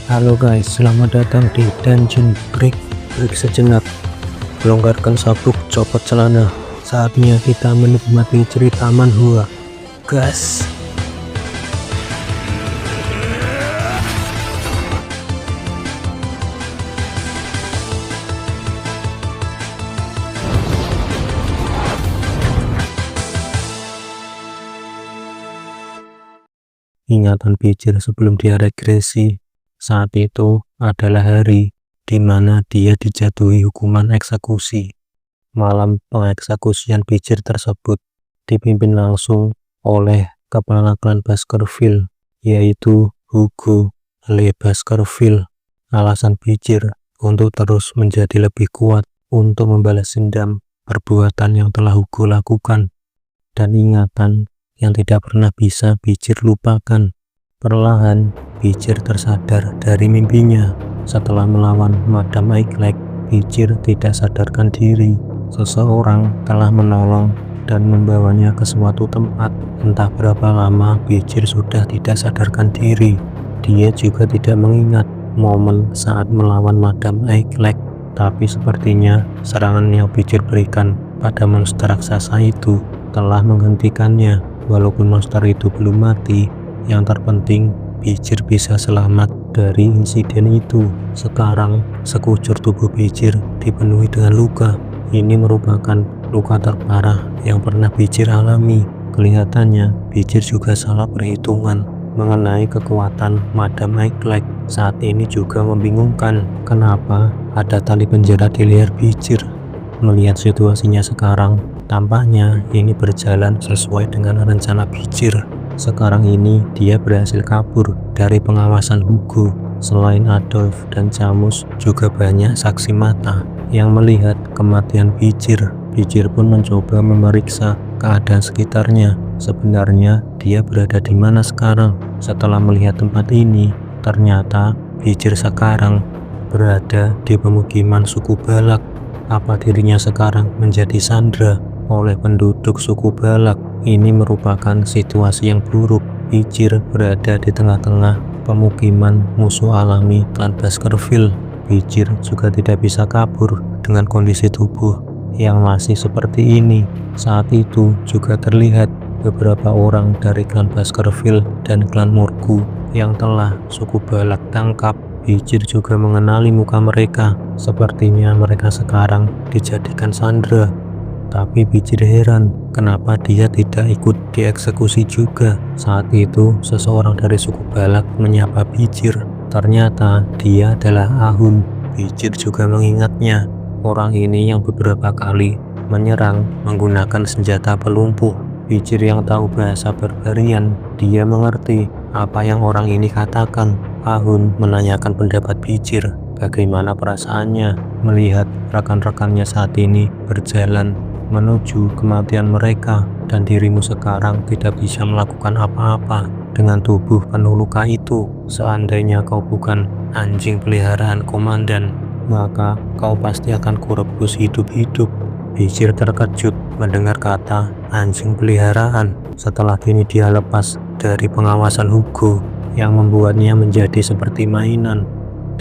Halo guys, selamat datang di Dungeon Break. Break sejenak, longgarkan sabuk, copot celana. Saatnya kita menikmati cerita manhwa. Gas. Ingatan Pijer sebelum dia regresi. Saat itu adalah hari di mana dia dijatuhi hukuman eksekusi. Malam pengeksekusian Pijer tersebut dipimpin langsung oleh kepala klan Baskerville, yaitu Hugo Le Baskerville. Alasan Pijer untuk terus menjadi lebih kuat untuk membalas dendam perbuatan yang telah Hugo lakukan, dan ingatan yang tidak pernah bisa Pijer lupakan. Perlahan, Pijer tersadar dari mimpinya. Setelah melawan Madam Aiglek, Pijer tidak sadarkan diri. Seseorang telah menolong dan membawanya ke suatu tempat. Entah berapa lama Pijer sudah tidak sadarkan diri. Dia juga tidak mengingat momen saat melawan Madam Aiglek. Tapi sepertinya serangan yang Pijer berikan pada monster raksasa itu telah menghentikannya. Walaupun monster itu belum mati, yang terpenting Pijer bisa selamat dari insiden itu. Sekarang sekujur tubuh Pijer dipenuhi dengan luka. Ini merupakan luka terparah yang pernah Pijer alami. Kelihatannya Pijer juga salah perhitungan mengenai kekuatan Madam Aiglek. Saat ini juga membingungkan kenapa ada tali penjara di leher Pijer. Melihat situasinya sekarang, tampaknya ini berjalan sesuai dengan rencana Pijer. Sekarang ini dia berhasil kabur dari pengawasan Hugo. Selain Adolf dan Camus, juga banyak saksi mata yang melihat kematian Pijer. Pijer pun mencoba memeriksa keadaan sekitarnya. Sebenarnya dia berada di mana sekarang? Setelah melihat tempat ini, ternyata Pijer sekarang berada di pemukiman suku Balak. Apa dirinya sekarang menjadi sandra oleh penduduk suku Balak? Ini merupakan situasi yang buruk. Pijer berada di tengah-tengah pemukiman musuh alami klan Baskerville. Pijer juga tidak bisa kabur dengan kondisi tubuh yang masih seperti ini. Saat itu juga terlihat beberapa orang dari klan Baskerville dan klan Morgu yang telah suku Balak tangkap. Pijer juga mengenali muka mereka. Sepertinya mereka sekarang dijadikan sandera. Tapi Pijer heran kenapa dia tidak ikut dieksekusi juga. Saat itu seseorang dari suku Balak menyapa Pijer. Ternyata dia adalah Ahun. Pijer juga mengingatnya. Orang ini yang beberapa kali menyerang menggunakan senjata pelumpuh. Pijer yang tahu bahasa barbarian, dia mengerti apa yang orang ini katakan. Ahun menanyakan pendapat Pijer, bagaimana perasaannya melihat rekan-rekannya saat ini berjalan menuju kematian mereka, dan dirimu sekarang tidak bisa melakukan apa-apa dengan tubuh penuh luka itu. Seandainya kau bukan anjing peliharaan komandan, maka kau pasti akan kurebus hidup-hidup. Pijer terkejut mendengar kata anjing peliharaan. Setelah kini dia lepas dari pengawasan Hugo yang membuatnya menjadi seperti mainan,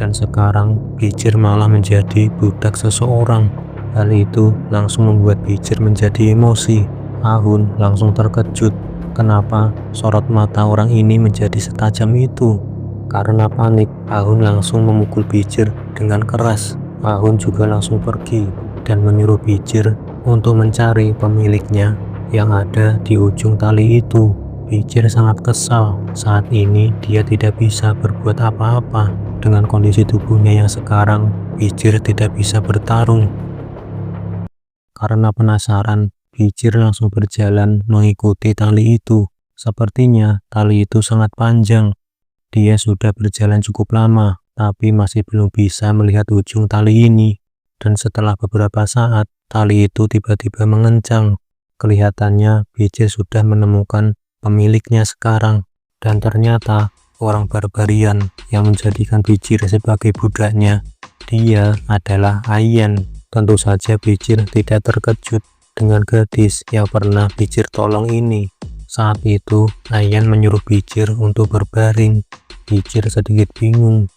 dan sekarang Pijer malah menjadi budak seseorang. Hal itu langsung membuat Pijer menjadi emosi. Ahun langsung terkejut kenapa sorot mata orang ini menjadi setajam itu. Karena panik, Ahun langsung memukul Pijer dengan keras. Ahun juga langsung pergi dan menyuruh Pijer untuk mencari pemiliknya yang ada di ujung tali itu. Pijer sangat kesal. Saat ini dia tidak bisa berbuat apa-apa. Dengan kondisi tubuhnya yang sekarang, Pijer tidak bisa bertarung. Karena penasaran, Pijer langsung berjalan mengikuti tali itu. Sepertinya tali itu sangat panjang. Dia sudah berjalan cukup lama, tapi masih belum bisa melihat ujung tali ini. Dan setelah beberapa saat, tali itu tiba-tiba mengencang. Kelihatannya Pijer sudah menemukan pemiliknya sekarang, dan ternyata orang barbarian yang menjadikan Pijer sebagai budaknya, dia adalah Ayen. Tentu saja Pijer tidak terkejut dengan gadis yang pernah Pijer tolong ini. Saat itu Ayen menyuruh Pijer untuk berbaring. Pijer sedikit bingung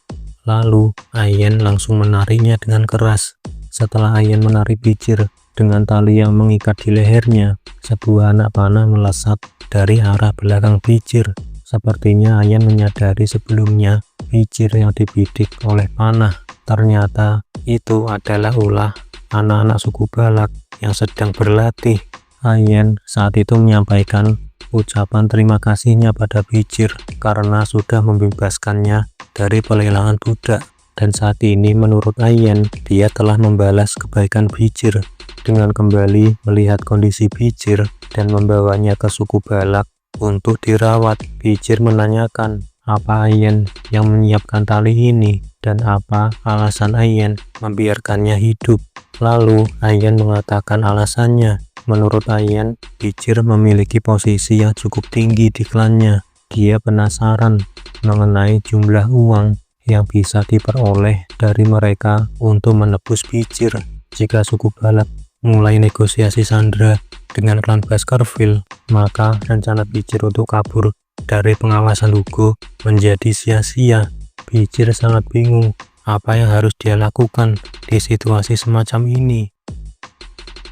Lalu Ayen langsung menariknya dengan keras. Setelah Ayen menarik Pijer dengan tali yang mengikat di lehernya, sebuah anak panah melesat dari arah belakang Pijer. Sepertinya Ayen menyadari sebelumnya Pijer yang dibidik oleh panah. Ternyata itu adalah ulah anak-anak suku Balak yang sedang berlatih. Ayen saat itu menyampaikan ucapan terima kasihnya pada Pijer karena sudah membebaskannya dari pelelangan budak, dan saat ini menurut Ayen dia telah membalas kebaikan Pijer dengan kembali melihat kondisi Pijer dan membawanya ke suku Balak untuk dirawat. Pijer menanyakan apa Ayen yang menyiapkan tali ini dan apa alasan Ayen membiarkannya hidup. Lalu Ayen mengatakan alasannya. Menurut Ayen, Pijer memiliki posisi yang cukup tinggi di klannya. Dia penasaran mengenai jumlah uang yang bisa diperoleh dari mereka untuk menebus Pijer. Jika suku Balak mulai negosiasi sandera dengan klan Baskerville, maka rencana Pijer untuk kabur dari pengawasan Hugo menjadi sia-sia. Pijer sangat bingung apa yang harus dia lakukan di situasi semacam ini.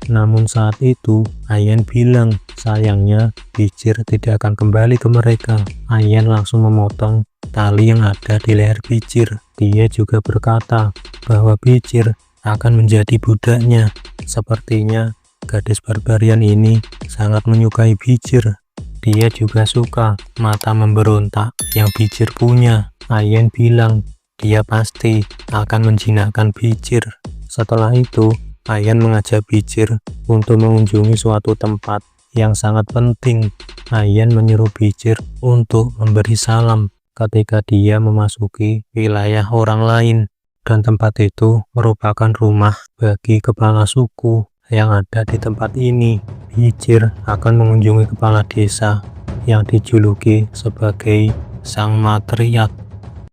Namun saat itu Ayen bilang sayangnya Pijer tidak akan kembali ke mereka. Ayen langsung memotong tali yang ada di leher Pijer. Dia juga berkata bahwa Pijer akan menjadi budaknya. Sepertinya gadis barbarian ini sangat menyukai Pijer. Dia juga suka mata memberontak yang Pijer punya. Ayen bilang dia pasti akan menjinakkan Pijer. Setelah itu Ayen mengajak Pijer untuk mengunjungi suatu tempat yang sangat penting. Ayen menyuruh Pijer untuk memberi salam ketika dia memasuki wilayah orang lain, dan tempat itu merupakan rumah bagi kepala suku yang ada di tempat ini. Pijer akan mengunjungi kepala desa yang dijuluki sebagai Sang Matriarch.